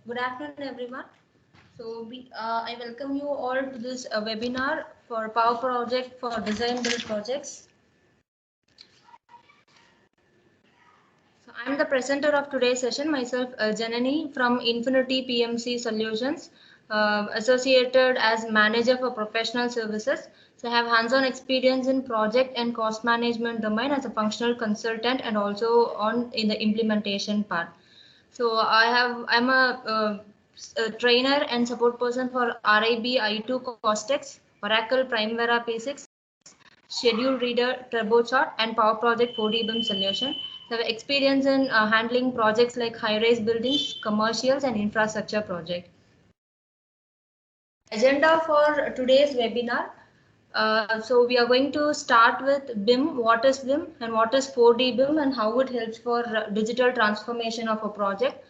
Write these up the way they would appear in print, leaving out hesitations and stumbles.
Good afternoon, everyone. I welcome you all to this webinar for Power Project for Design Build Projects. So I'm the presenter of today's session, myself Janani from Infinity PMC Solutions, associated as Manager for Professional Services. So I have hands-on experience in project and cost management domain as a functional consultant and also in the implementation part. So I'm a trainer and support person for RIB I2 Costex, Oracle Primavera P6, Schedule Reader TurboChart, and Power Project 4D BIM solution. So I have experience in handling projects like high-rise buildings, commercials, and infrastructure projects. Agenda for today's webinar. So we are going to start with BIM, what is BIM and what is 4D BIM and how it helps for digital transformation of a project,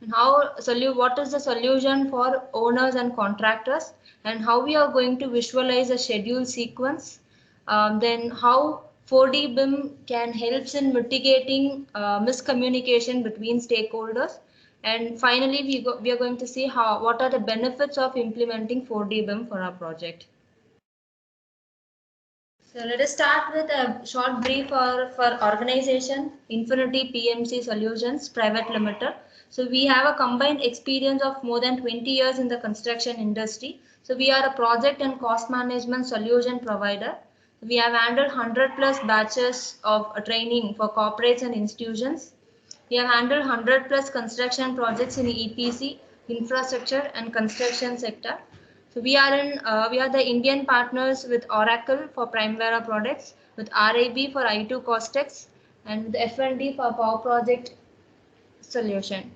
and what is the solution for owners and contractors, and how we are going to visualize a schedule sequence, then how 4D BIM can help in mitigating miscommunication between stakeholders, and finally we are going to see what are the benefits of implementing 4D BIM for our project. So let us start with a short brief for organization, Infinity PMC Solutions Private Limited. So we have a combined experience of more than 20 years in the construction industry. So we are a project and cost management solution provider. We have handled 100 plus batches of training for corporates and institutions. We have handled 100 plus construction projects in EPC, infrastructure and construction sector. So we are the Indian partners with Oracle for Primavera products, with RIB for I2 Costex, and with FND for Power Project solution.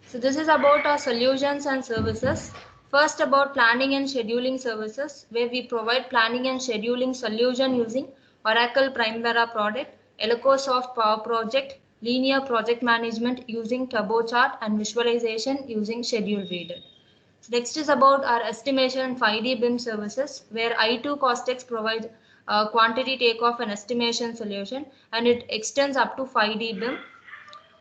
So this is about our solutions and services. First, about planning and scheduling services, where we provide planning and scheduling solution using Oracle Primavera product, Elocosoft Power Project, linear project management using TurboChart, and visualization using Schedule Reader. So next is about our estimation and 5D BIM services, where I2 Costex provides a quantity takeoff and estimation solution, and it extends up to 5D BIM.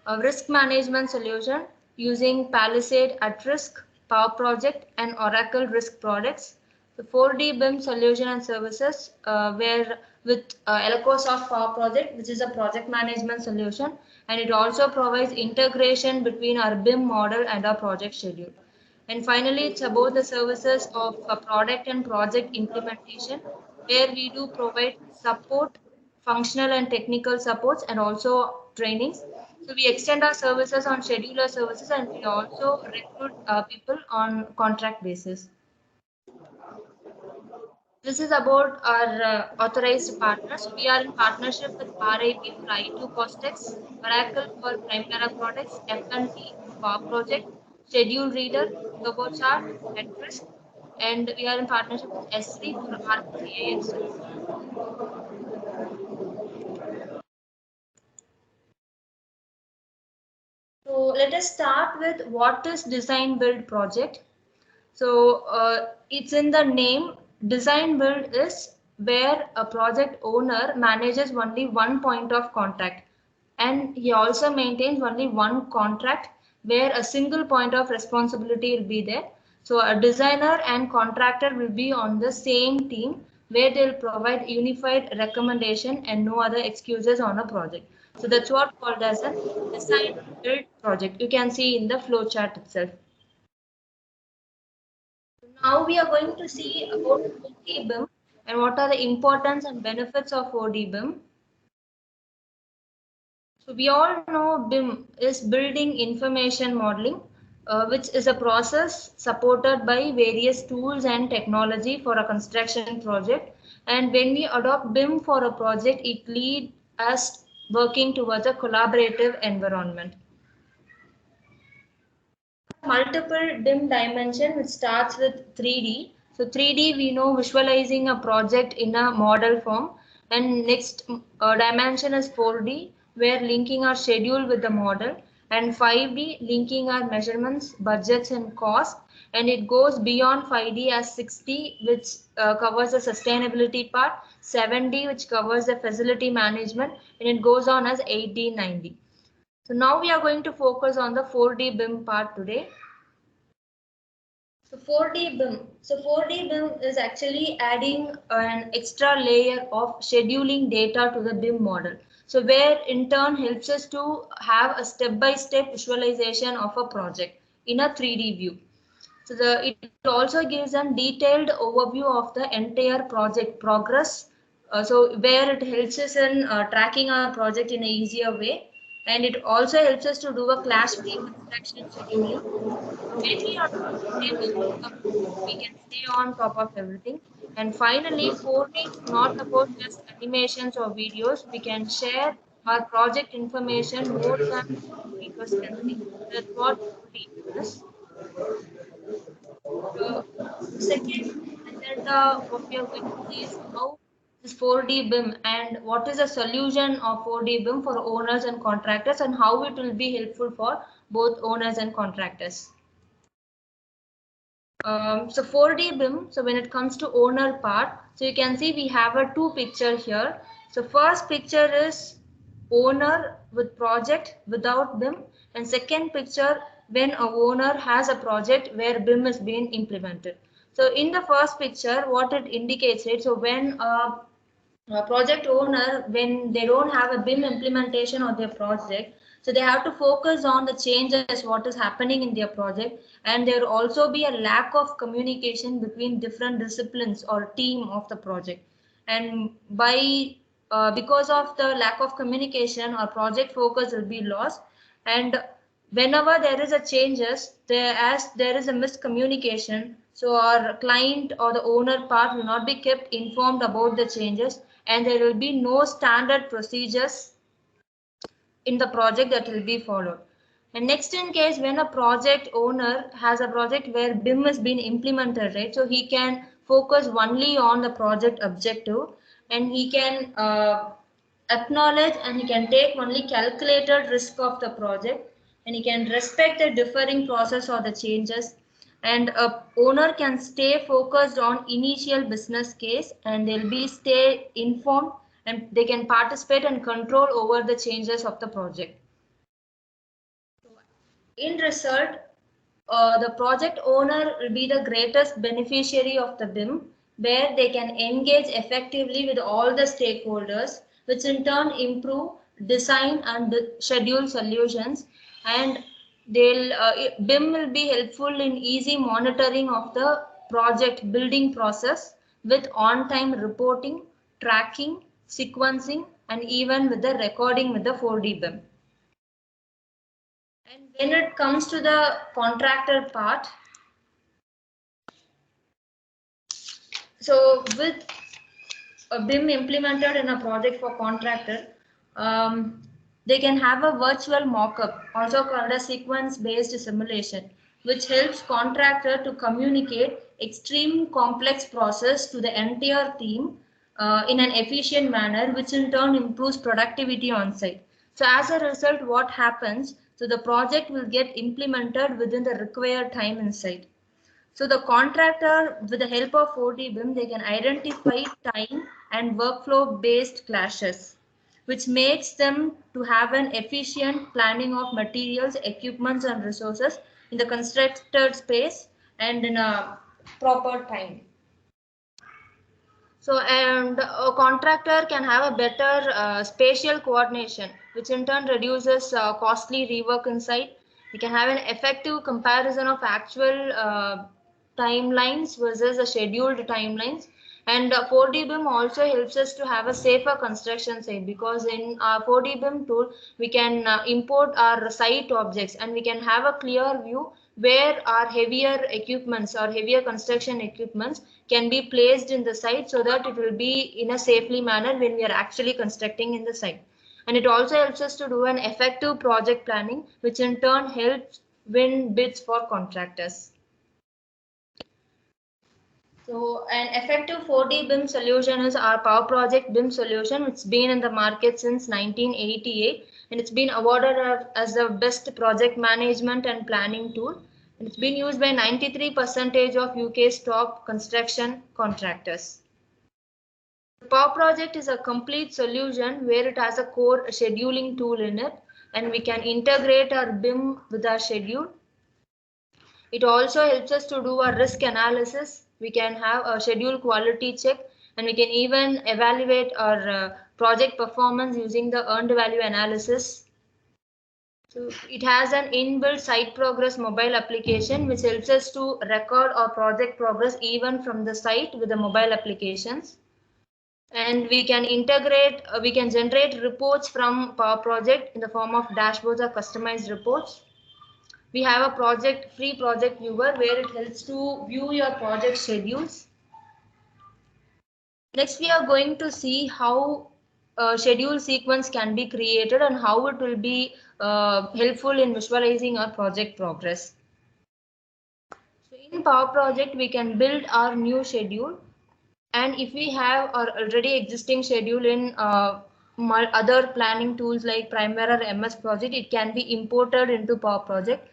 A risk management solution using Palisade at Risk, Power Project, and Oracle Risk Products. The 4D BIM solution and services where with Elocosoft Power Project, which is a project management solution, and it also provides integration between our BIM model and our project schedule. And finally, it's about the services of a product and project implementation, where we do provide support, functional and technical supports, and also trainings. So we extend our services on scheduler services, and we also recruit people on contract basis. This is about our authorized partners. We are in partnership with RIB for I2 Costex, Oracle for Primavera Products, FNT Power Project, Schedule Reader, TurboChart, at Risk, and we are in partnership with S3 for ArcGIS. So let us start with what is design build project. So it's in the name. Design build is where a project owner manages only one point of contact, and he also maintains only one contract where a single point of responsibility will be there. So a designer and contractor will be on the same team, where they'll provide unified recommendation and no other excuses on a project. So that's what called as a design build project. You can see in the flow chart itself. Now we are going to see about 4D BIM and what are the importance and benefits of 4D BIM. So we all know BIM is building information modeling, which is a process supported by various tools and technology for a construction project. And when we adopt BIM for a project, it leads us working towards a collaborative environment. Multiple BIM dimension, which starts with 3D. So 3D, we know visualizing a project in a model form, and next dimension is 4D, where linking our schedule with the model, and 5D linking our measurements, budgets and costs, and it goes beyond 5D as 6D, which covers the sustainability part, 7D, which covers the facility management, and it goes on as 8D, 9D. So now we are going to focus on the 4D BIM part today. So 4D BIM. So 4D BIM is actually adding an extra layer of scheduling data to the BIM model. So where in turn helps us to have a step-by-step visualization of a project in a 3D view. So it also gives a detailed overview of the entire project progress. So where it helps us in tracking our project in an easier way, and it also helps us to do a clash-free construction scheduling. So when we are stable, we can stay on top of everything. And finally, 4D is not about just animations or videos. We can share our project information more than videos can see. That's what 4D is. The second agenda, what we are going to see is how this 4D BIM and what is the solution of 4D BIM for owners and contractors, and how it will be helpful for both owners and contractors. So 4D BIM, so when it comes to owner part, so you can see we have a two picture here. So first picture is owner with project without BIM, and second picture when a owner has a project where BIM is being implemented. So in the first picture, what it indicates, right? So when a project owner, when they don't have a BIM implementation of their project, so they have to focus on the changes, what is happening in their project, and there will also be a lack of communication between different disciplines or team of the project. And because of the lack of communication, our project focus will be lost. And whenever there is a changes, as there is a miscommunication, so our client or the owner part will not be kept informed about the changes, and there will be no standard procedures in the project that will be followed. And next, in case when a project owner has a project where BIM has been implemented, right? So he can focus only on the project objective, and he can acknowledge and he can take only calculated risk of the project, and he can respect the differing process or the changes, and a owner can stay focused on initial business case, and they'll be stay informed, and they can participate and control over the changes of the project. In result, the project owner will be the greatest beneficiary of the BIM, where they can engage effectively with all the stakeholders, which in turn improve design and schedule solutions. And BIM will be helpful in easy monitoring of the project building process with on-time reporting, tracking, sequencing, and even with the recording with the 4D BIM. And when it comes to the contractor part, so with a BIM implemented in a project for contractor, they can have a virtual mock-up, also called a sequence-based simulation, which helps contractor to communicate extreme complex process to the entire team in an efficient manner, which in turn improves productivity on site. So as a result, what happens? So the project will get implemented within the required time in site. So the contractor, with the help of 4D BIM, they can identify time and workflow based clashes, which makes them to have an efficient planning of materials, equipments and resources in the constructed space and in a proper time. So, and a contractor can have a better spatial coordination, which in turn reduces costly rework inside. We can have an effective comparison of actual timelines versus the scheduled timelines. And 4D BIM also helps us to have a safer construction site, because in our 4D BIM tool, we can import our site objects, and we can have a clear view where our heavier equipments or heavier construction equipments can be placed in the site, so that it will be in a safely manner when we are actually constructing in the site. And it also helps us to do an effective project planning, which in turn helps win bids for contractors. So an effective 4D BIM solution is our Power Project BIM solution. It's been in the market since 1988, and it's been awarded as the best project management and planning tool. And it's been used by 93% of UK's top construction contractors. The Power Project is a complete solution where it has a core scheduling tool in it, and we can integrate our BIM with our schedule. It also helps us to do a risk analysis. We can have a schedule quality check, and we can even evaluate our project performance using the earned value analysis. So it has an inbuilt site progress mobile application which helps us to record our project progress even from the site with the mobile applications. And we can integrate, we can generate reports from Power Project in the form of dashboards or customized reports. We have a free project viewer where it helps to view your project schedules. Next, we are going to see how a schedule sequence can be created and how it will be helpful in visualizing our project progress. So in Power Project, we can build our new schedule, and if we have our already existing schedule in other planning tools like Primavera or MS Project, it can be imported into Power Project.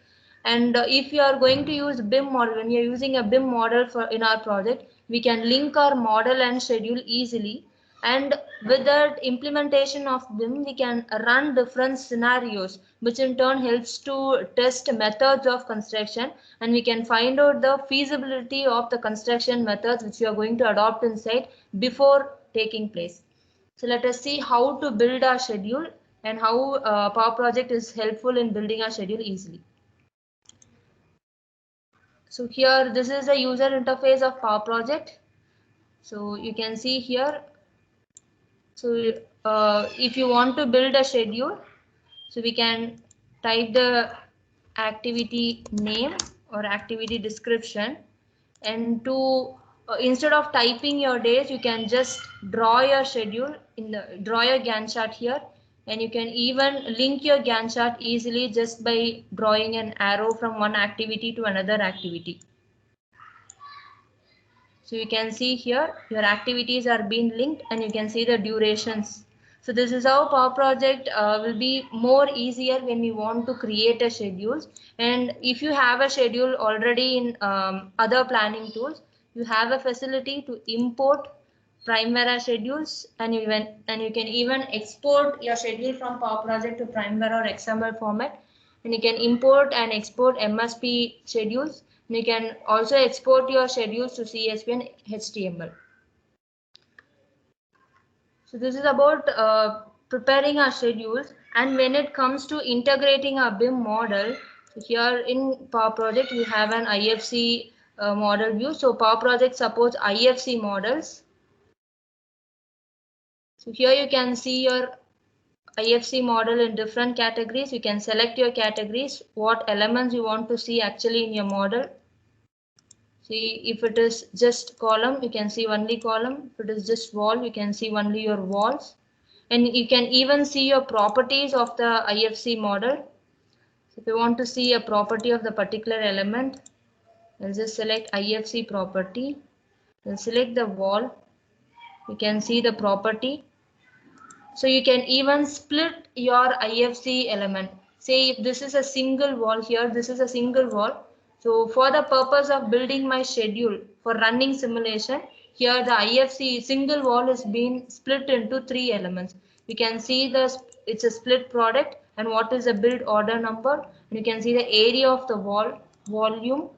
And if you are going to use BIM model, when you are using a BIM model in our project, we can link our model and schedule easily. And with the implementation of BIM, we can run different scenarios, which in turn helps to test methods of construction, and we can find out the feasibility of the construction methods which we are going to adopt in site before taking place. So let us see how to build our schedule and how Power Project is helpful in building our schedule easily. So here, this is the user interface of Power Project. So you can see here. So if you want to build a schedule, so we can type the activity name or activity description, and to instead of typing your days, you can just draw your schedule draw your Gantt chart here, and you can even link your Gantt chart easily just by drawing an arrow from one activity to another activity. So you can see here your activities are being linked, and you can see the durations. So this is how Power Project will be more easier when we want to create a schedule. And if you have a schedule already in other planning tools, you have a facility to import Primavera schedules, and you can even export your schedule from Power Project to Primavera or XML format. And you can import and export MSP schedules. And you can also export your schedules to CSV and HTML. So this is about preparing our schedules. And when it comes to integrating our BIM model, so here in Power Project, we have an IFC model view. So Power Project supports IFC models. So here you can see your IFC model in different categories. You can select your categories, what elements you want to see actually in your model. See, if it is just column, you can see only column. If it is just wall, you can see only your walls. And you can even see your properties of the IFC model. So if you want to see a property of the particular element, I'll just select IFC property. Then select the wall. You can see the property. So you can even split your IFC element. Say if this is a single wall here, this is a single wall. So for the purpose of building my schedule for running simulation, here the IFC single wall is being split into 3 elements. You can see it's a split product and what is the build order number. And you can see the area of the wall, volume,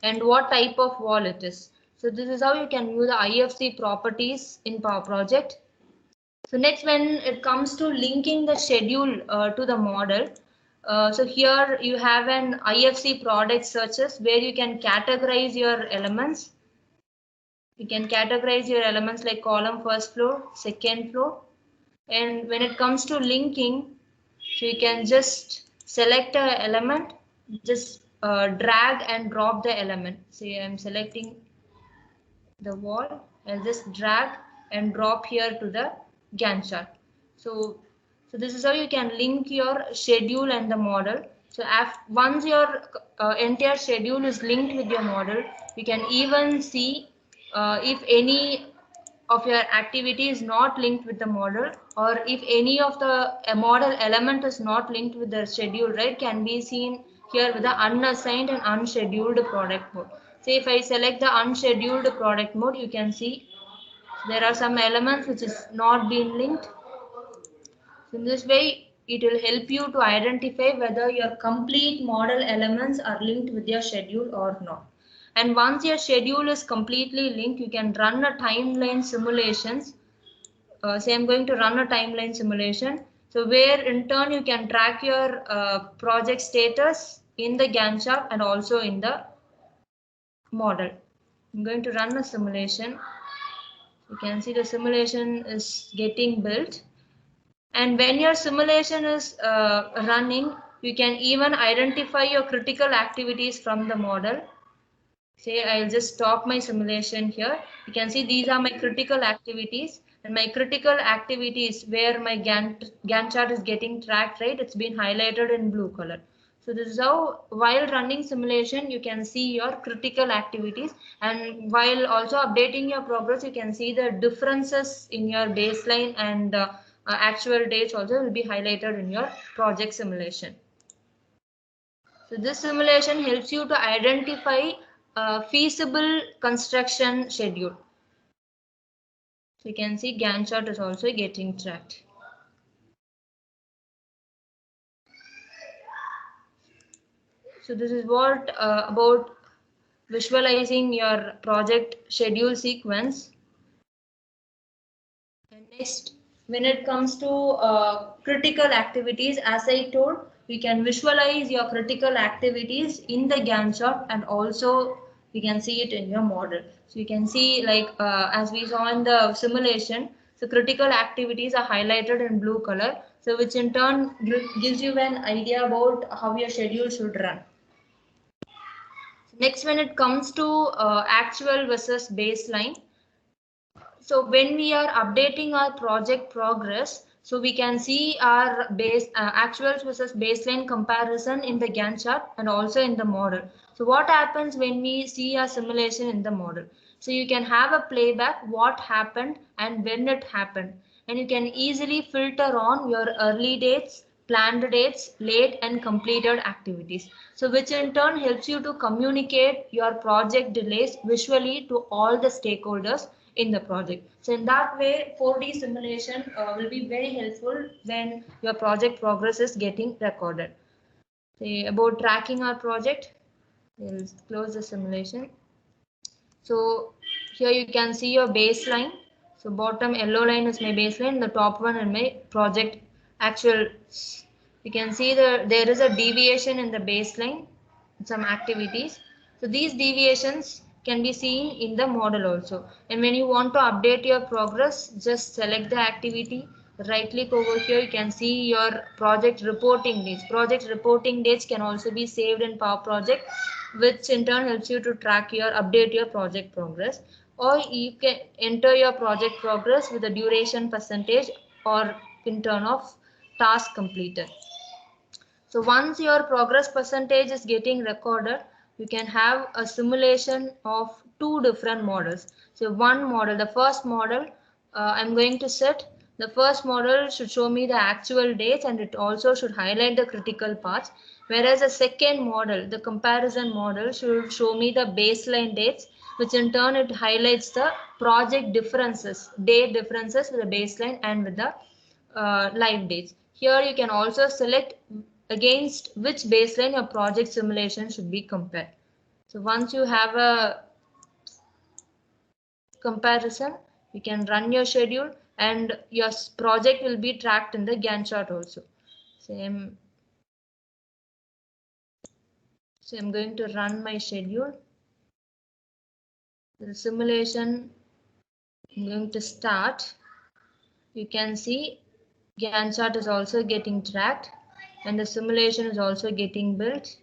and what type of wall it is. So this is how you can use the IFC properties in Power Project. So next, when it comes to linking the schedule to the model, so here you have an IFC product searches where you can categorize your elements. You can categorize your elements like column first floor, second floor. And when it comes to linking, so you can just select an element, just drag and drop the element. Say I'm selecting the wall, I'll just drag and drop here to the Gantt chart. So this is how you can link your schedule and the model. So once your entire schedule is linked with your model, you can even see if any of your activity is not linked with the model, or if any of the model element is not linked with the schedule, right, can be seen here with the unassigned and unscheduled product mode. Say if I select the unscheduled product mode, you can see there are some elements which is not being linked. So in this way, it will help you to identify whether your complete model elements are linked with your schedule or not. And once your schedule is completely linked, you can run a timeline simulations. Say I'm going to run a timeline simulation. So where in turn you can track your project status in the Gantt chart and also in the model. I'm going to run a simulation. You can see the simulation is getting built. And when your simulation is running, you can even identify your critical activities from the model. Say I'll just stop my simulation here. You can see these are my critical activities, and my critical activities where my Gantt chart is getting tracked, right? It's been highlighted in blue color. So this is how, while running simulation, you can see your critical activities, and while also updating your progress, you can see the differences in your baseline and actual dates also will be highlighted in your project simulation. So this simulation helps you to identify a feasible construction schedule. So you can see Gantt chart is also getting tracked. So this is what about visualizing your project schedule sequence. And next, when it comes to critical activities, as I told, you can visualize your critical activities in the Gantt chart, and also you can see it in your model. So you can see, like as we saw in the simulation, so critical activities are highlighted in blue color, so which in turn gives you an idea about how your schedule should run. Next, when it comes to actual versus baseline, so when we are updating our project progress, so we can see our actuals versus baseline comparison in the Gantt chart and also in the model. So what happens when we see a simulation in the model? So you can have a playback what happened and when it happened, and you can easily filter on your early dates, planned dates, late and completed activities. So which in turn helps you to communicate your project delays visually to all the stakeholders in the project. So in that way, 4D simulation will be very helpful when your project progress is getting recorded. Say about tracking our project, we'll close the simulation. So here you can see your baseline. So bottom yellow line is my baseline, the top one is my project actual. You can see there is a deviation in the baseline, some activities. So these deviations can be seen in the model also. And when you want to update your progress, just select the activity, right click over here, you can see your project reporting dates. Project reporting dates can also be saved in Power Project, which in turn helps you to track your update your project progress. Or you can enter your project progress with a duration percentage or in turn of task completed. So once your progress percentage is getting recorded, you can have a simulation of two different models. So one model, the first model, I'm going to set. The first model should show me the actual dates, and it also should highlight the critical parts. Whereas the second model, the comparison model, should show me the baseline dates, which in turn it highlights the project differences, date differences with the baseline and with the live dates. Here you can also select against which baseline your project simulation should be compared. So once you have a comparison, you can run your schedule and your project will be tracked in the Gantt chart also. So I'm going to run my schedule. The simulation I'm going to start. You can see Gantt chart is also getting tracked and the simulation is also getting built.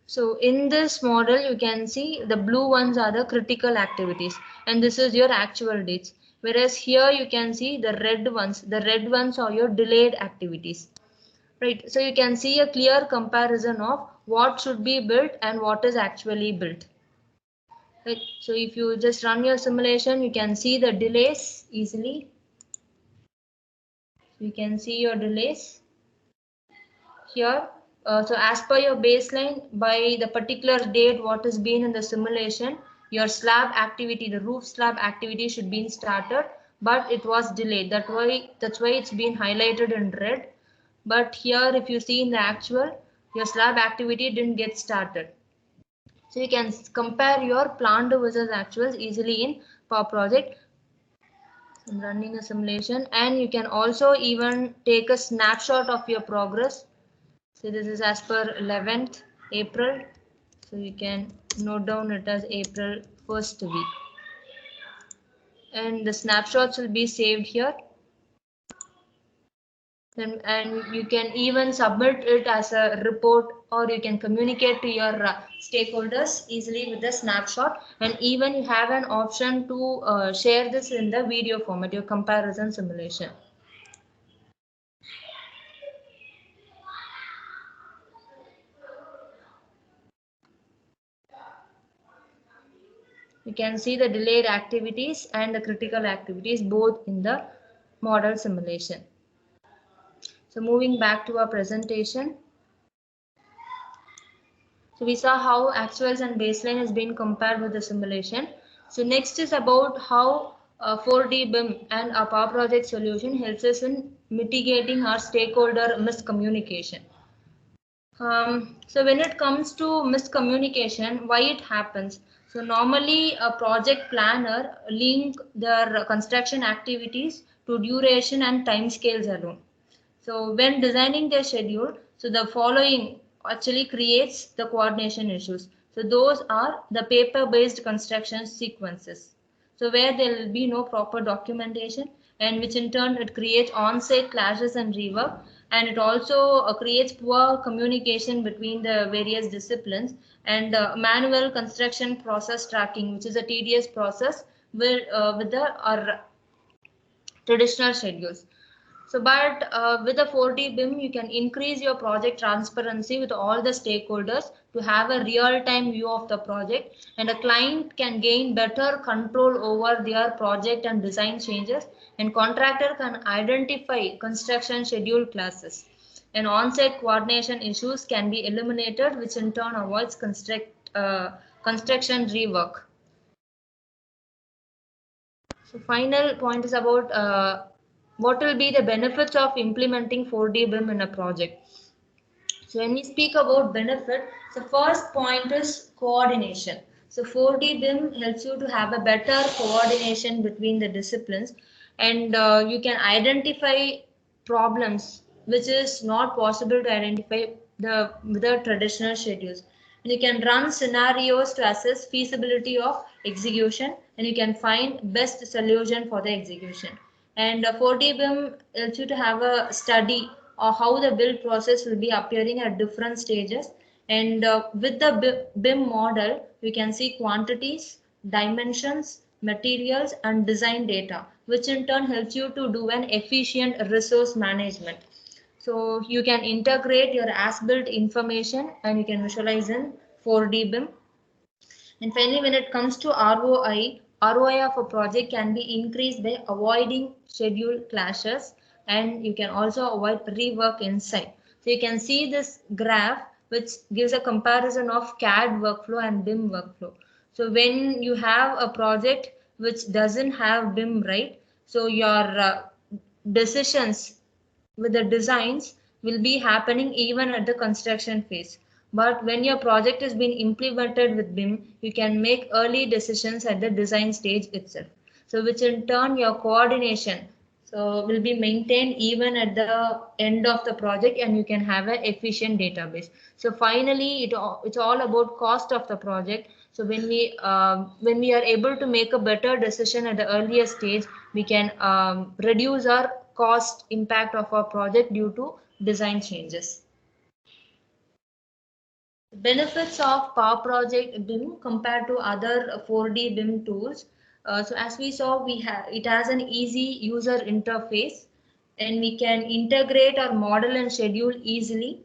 So in this model, you can see the blue ones are the critical activities, and this is your actual dates. Whereas here you can see the red ones. The red ones are your delayed activities, right? So you can see a clear comparison of what should be built and what is actually built. Right? So if you just run your simulation, you can see the delays easily. You can see your delays here. So as per your baseline, by the particular date what has been in the simulation, your slab activity, the roof slab activity should be started, but it was delayed. That's why it's been highlighted in red. But here, if you see in the actual, your slab activity didn't get started. So you can compare your planned versus actuals easily in Power Project. I'm running a simulation, and you can also even take a snapshot of your progress. So this is as per 11th April. So you can note down it as April 1st week. And the snapshots will be saved here. And you can even submit it as a report, or you can communicate to your stakeholders easily with the snapshot. And even you have an option to share this in the video format, your comparison simulation. You can see the delayed activities and the critical activities both in the model simulation. So moving back to our presentation. So we saw how actuals and baseline has been compared with the simulation. So next is about how 4D BIM and our Power Project solution helps us in mitigating our stakeholder miscommunication. So when it comes to miscommunication, why it happens? So normally a project planner link their construction activities to duration and time scales alone. So when designing their schedule, so the following actually creates the coordination issues. So those are the paper-based construction sequences. So where there will be no proper documentation, and which in turn it creates on-site clashes and rework, and it also creates poor communication between the various disciplines, and manual construction process tracking, which is a tedious process with our traditional schedules. So, but with a 4D BIM, you can increase your project transparency with all the stakeholders to have a real-time view of the project, and a client can gain better control over their project and design changes, and contractor can identify construction schedule classes, and on-site coordination issues can be eliminated, which in turn avoids construction rework. So final point is about what will be the benefits of implementing 4D BIM in a project. So when we speak about benefit, the first point is coordination. So 4D BIM helps you to have a better coordination between the disciplines, and you can identify problems which is not possible to identify with the traditional schedules. And you can run scenarios to assess feasibility of execution, and you can find best solution for the execution. And 4D BIM helps you to have a study or how the build process will be appearing at different stages. And with the BIM model, we can see quantities, dimensions, materials, and design data, which in turn helps you to do an efficient resource management. So you can integrate your as-built information, and you can visualize in 4D BIM. And finally, when it comes to ROI of a project can be increased by avoiding schedule clashes, and you can also avoid rework inside. So you can see this graph which gives a comparison of CAD workflow and BIM workflow. So when you have a project which doesn't have BIM, right? So your decisions with the designs will be happening even at the construction phase. But when your project is being implemented with BIM, you can make early decisions at the design stage itself. So which in turn your coordination will be maintained even at the end of the project, and you can have an efficient database. So finally, it's all about cost of the project. So when we are able to make a better decision at the earlier stage, we can reduce our cost impact of our project due to design changes. Benefits of Power Project BIM compared to other 4D BIM tools. So as we saw, it has an easy user interface, and we can integrate our model and schedule easily.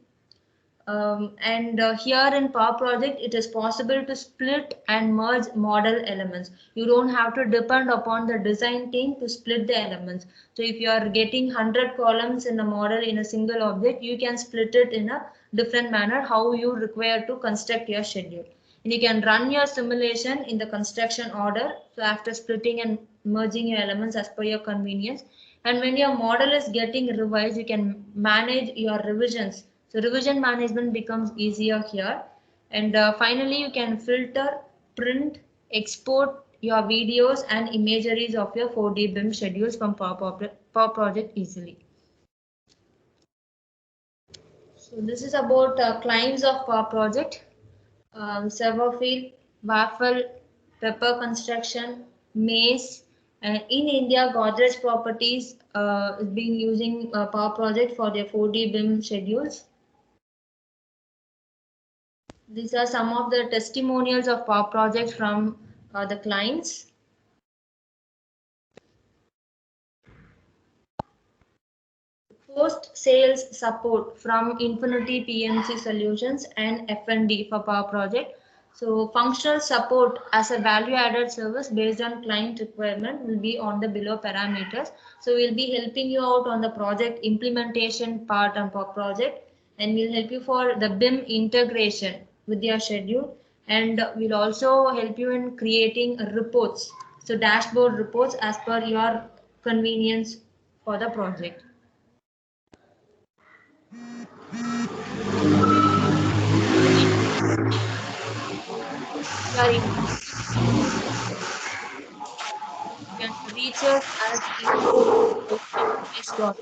And here in Power Project, it is possible to split and merge model elements. You don't have to depend upon the design team to split the elements. So if you are getting 100 columns in a model in a single object, you can split it in a different manner how you require to construct your schedule. And you can run your simulation in the construction order. So after splitting and merging your elements as per your convenience. And when your model is getting revised, you can manage your revisions. So revision management becomes easier here. And finally, you can filter, print, export your videos and imageries of your 4D BIM schedules from Power Project easily. So this is about clients of Power Project. Severfield, Waffle, Pepper Construction, Mace. And in India, Godrej Properties is being using Power Project for their 4D BIM schedules. These are some of the testimonials of Power Project from the clients. Post-sales support from Infinity PMC Solutions and F&D for Power Project. So functional support as a value-added service based on client requirement will be on the below parameters. So we'll be helping you out on the project implementation part on Power Project, and we'll help you for the BIM integration with your schedule, and we'll also help you in creating reports. So dashboard reports as per your convenience for the project. Your you can reach us as info@best.com.